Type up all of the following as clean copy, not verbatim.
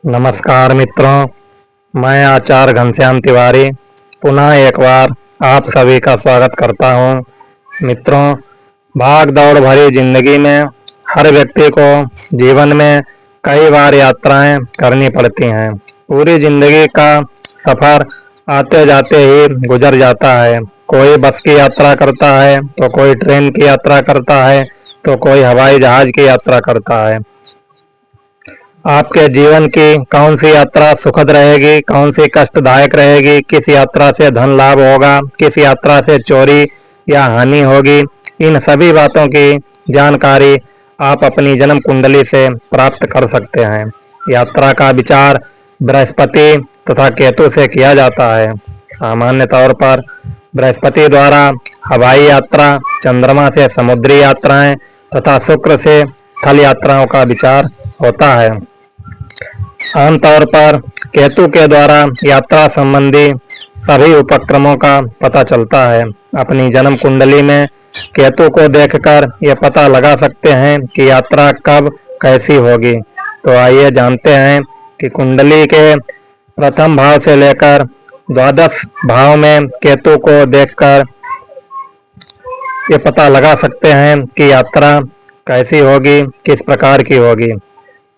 नमस्कार मित्रों, मैं आचार्य घनश्याम तिवारी पुनः एक बार आप सभी का स्वागत करता हूं। मित्रों, भाग दौड़ भरी जिंदगी में हर व्यक्ति को जीवन में कई बार यात्राएं करनी पड़ती हैं। पूरी जिंदगी का सफर आते जाते ही गुजर जाता है। कोई बस की यात्रा करता है तो कोई ट्रेन की यात्रा करता है तो कोई हवाई जहाज की यात्रा करता है। आपके जीवन की कौन सी यात्रा सुखद रहेगी, कौन सी कष्टदायक रहेगी, किस यात्रा से धन लाभ होगा, किस यात्रा से चोरी या हानि होगी, इन सभी बातों की जानकारी आप अपनी जन्म कुंडली से प्राप्त कर सकते हैं। यात्रा का विचार बृहस्पति तथा केतु से किया जाता है। सामान्य तौर पर बृहस्पति द्वारा हवाई यात्रा, चंद्रमा से समुद्री यात्राएं तथा शुक्र से थल यात्राओं का विचार होता है। आमतौर पर केतु के द्वारा यात्रा संबंधी सभी उपक्रमों का पता चलता है। अपनी जन्म कुंडली में केतु को देखकर यह पता लगा सकते हैं कि यात्रा कब कैसी होगी। तो आइए जानते हैं कि कुंडली के प्रथम भाव से लेकर द्वादश भाव में केतु को देखकर ये पता लगा सकते हैं कि यात्रा कैसी होगी, किस प्रकार की होगी।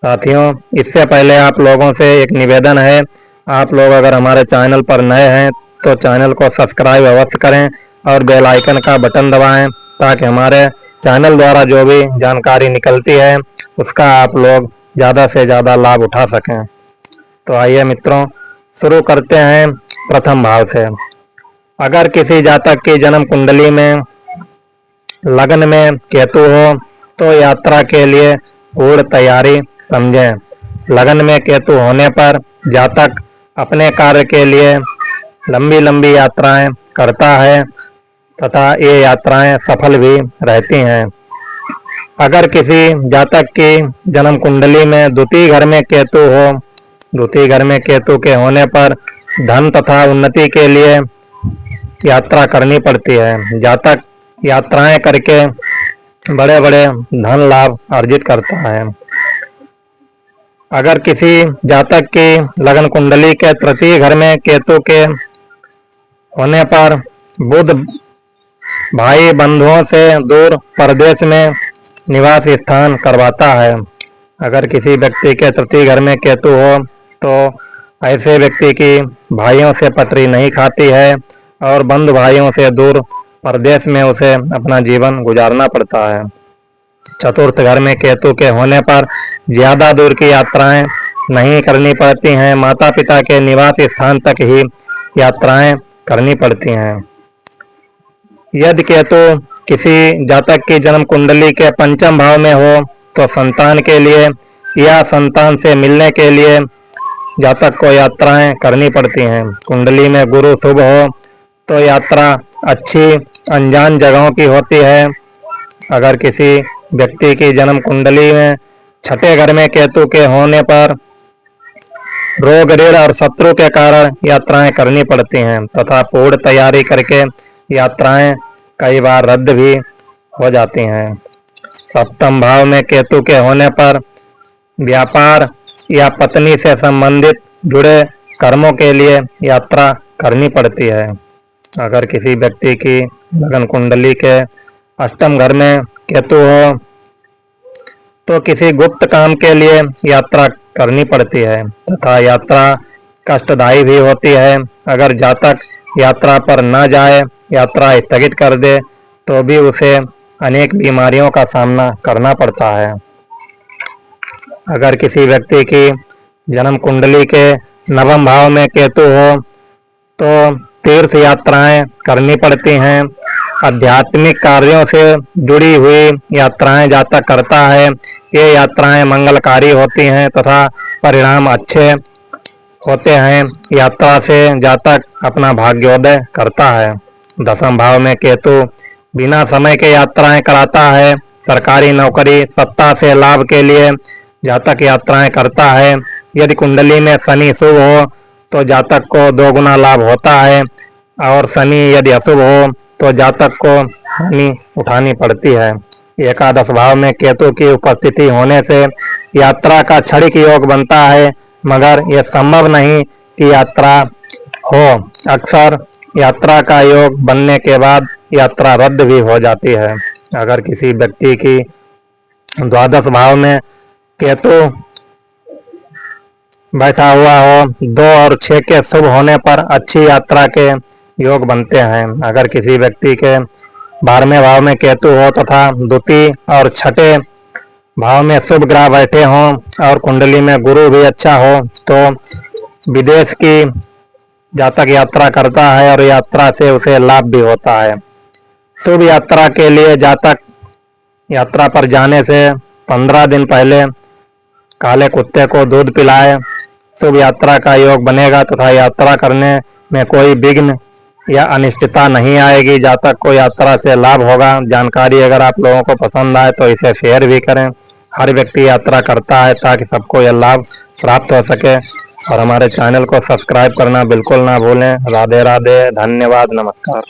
साथियों, इससे पहले आप लोगों से एक निवेदन है, आप लोग अगर हमारे चैनल पर नए हैं तो चैनल को सब्सक्राइब अवश्य करें और बेल आइकन का बटन दबाएं ताकि हमारे चैनल द्वारा जो भी जानकारी निकलती है उसका आप लोग ज़्यादा से ज़्यादा लाभ उठा सकें। तो आइए मित्रों, शुरू करते हैं प्रथम भाव से। अगर किसी जातक की जन्म कुंडली में लग्न में केतु हो तो यात्रा के लिए पूर्ण तैयारी समझें। लगन में केतु होने पर जातक अपने कार्य के लिए लंबी लंबी यात्राएं करता है तथा ये यात्राएं सफल भी रहती हैं। अगर किसी जातक की जन्म कुंडली में द्वितीय घर में केतु हो, द्वितीय घर में केतु के होने पर धन तथा उन्नति के लिए यात्रा करनी पड़ती है। जातक यात्राएं करके बड़े बड़े धन लाभ अर्जित करता है। अगर किसी जातक की लगन कुंडली के तृतीय घर में केतु के होने पर बुध भाई बंधुओं से दूर परदेश में निवास स्थान करवाता है। अगर किसी व्यक्ति के तृतीय घर में केतु हो तो ऐसे व्यक्ति की भाइयों से पटरी नहीं खाती है और बंधु भाइयों से दूर परदेश में उसे अपना जीवन गुजारना पड़ता है। चतुर्थ घर में केतु के होने पर ज्यादा दूर की यात्राएं नहीं करनी पड़ती हैं। माता पिता के निवास स्थान तक ही यात्राएं करनी पड़ती हैं। यदि केतु किसी जातक की जन्म कुंडली के पंचम भाव में हो तो संतान के लिए या संतान से मिलने के लिए जातक को यात्राएं करनी पड़ती हैं। कुंडली में गुरु शुभ हो तो यात्रा अच्छी अनजान जगहों की होती है। अगर किसी व्यक्ति की जन्म कुंडली में छठे घर में केतु के होने पर रोग ऋण और शत्रु के कारण यात्राएं करनी पड़ती हैं तथा पूर्ण तैयारी करके यात्राएं कई बार रद्द भी हो जाती हैं। सप्तम भाव में केतु के होने पर व्यापार या पत्नी से संबंधित जुड़े कर्मों के लिए यात्रा करनी पड़ती है। अगर किसी व्यक्ति की लगन कुंडली के अष्टम घर में केतु हो तो किसी गुप्त काम के लिए यात्रा करनी पड़ती है तथा यात्रा कष्टदायी भी होती है। अगर जातक यात्रा पर न जाए, यात्रा स्थगित कर दे तो भी उसे अनेक बीमारियों का सामना करना पड़ता है। अगर किसी व्यक्ति की जन्म कुंडली के नवम भाव में केतु हो तो तीर्थ यात्राएं करनी पड़ती हैं। आध्यात्मिक कार्यों से जुड़ी हुई यात्राएं जातक करता है। ये यात्राएं मंगलकारी होती हैं तथा परिणाम अच्छे होते हैं। यात्रा से जातक अपना भाग्योदय करता है। दसम भाव में केतु बिना समय के यात्राएं कराता है। सरकारी नौकरी, सत्ता से लाभ के लिए जातक यात्राएं करता है। यदि कुंडली में शनि शुभ हो तो जातक को 2 गुना लाभ होता है और शनि यदि अशुभ हो तो जातक को हानि उठानी पड़ती है। एकादश भाव में केतु की उपस्थिति होने से यात्रा का क्षणिक योग बनता है। मगर यह संभव नहीं कि यात्रा हो। अक्सर यात्रा का योग बनने के बाद यात्रा रद्द भी हो जाती है। अगर किसी व्यक्ति की द्वादश भाव में केतु बैठा हुआ हो, 2 और 6 के शुभ होने पर अच्छी यात्रा के योग बनते हैं। अगर किसी व्यक्ति के 12वें भाव में केतु हो तथा द्वितीय और 6ठे भाव में शुभ ग्रह बैठे हों और कुंडली में गुरु भी अच्छा हो तो विदेश की जातक यात्रा करता है और यात्रा से उसे लाभ भी होता है। शुभ यात्रा के लिए जातक यात्रा पर जाने से 15 दिन पहले काले कुत्ते को दूध पिलाए। शुभ यात्रा का योग बनेगा तथा यात्रा करने में कोई विघ्न या अनिश्चितता नहीं आएगी। जातक को यात्रा से लाभ होगा। जानकारी अगर आप लोगों को पसंद आए तो इसे शेयर भी करें। हर व्यक्ति यात्रा करता है ताकि सबको यह लाभ प्राप्त हो सके। और हमारे चैनल को सब्सक्राइब करना बिल्कुल ना भूलें। राधे राधे, धन्यवाद, नमस्कार।